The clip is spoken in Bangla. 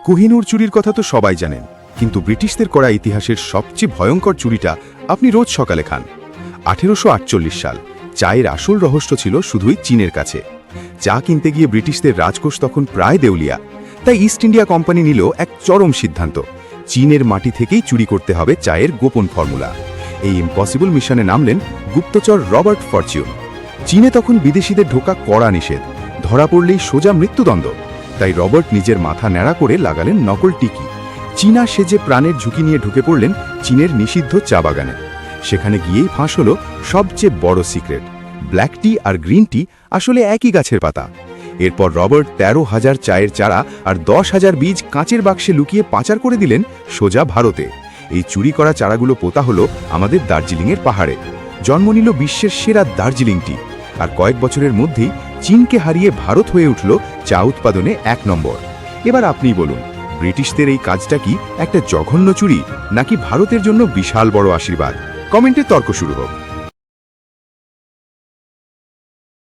কোহিনূর চুরির কথা তো সবাই জানেন, কিন্তু ব্রিটিশদের করা ইতিহাসের সবচেয়ে ভয়ঙ্কর চুরিটা আপনি রোজ সকালে খান। 1848 সাল। চায়ের আসল রহস্য ছিল শুধুই চীনের কাছে। চা কিনতে গিয়ে ব্রিটিশদের রাজকোষ তখন প্রায় দেউলিয়া। তাই ইস্ট ইন্ডিয়া কোম্পানি নিল এক চরম সিদ্ধান্ত, চীনের মাটি থেকেই চুরি করতে হবে চায়ের গোপন ফর্মুলা। এই ইম্পসিবল মিশনে নামলেন গুপ্তচর রবার্ট ফরচিউন। চীনে তখন বিদেশিদের ঢোকা কড়া নিষেধ, ধরা পড়লেই সোজা মৃত্যুদণ্ড। তাই রবার্ট নিজের মাথা ন্যাড়া করে লাগালেন নকল টিকি। চীনা সেজে প্রাণের ঝুঁকি নিয়ে ঢুকে পড়লেন চীনের নিষিদ্ধ চা বাগানে। সেখানে গিয়েই ফাঁস হলো সবচেয়ে বড় সিক্রেট, ব্ল্যাক টি আর গ্রিন টি আসলে একই গাছের পাতা। এরপর রবার্ট 13,000 চায়ের চারা আর 10,000 বীজ কাঁচের বাক্সে লুকিয়ে পাচার করে দিলেন সোজা ভারতে। এই চুরি করা চারাগুলো পোতা হলো আমাদের দার্জিলিংয়ের পাহাড়ে। জন্ম নিল বিশ্বের সেরা দার্জিলিং টি। আর কয়েক বছরের মধ্যেই চীনকে হারিয়ে ভারত হয়ে উঠল চা উৎপাদনে 1 নম্বর। এবার আপনিই বলুন, ব্রিটিশদের এই কাজটা কি একটা জঘন্য চুরি, নাকি ভারতের জন্য বিশাল বড় আশীর্বাদ? কমেন্টে তর্ক শুরু হোক।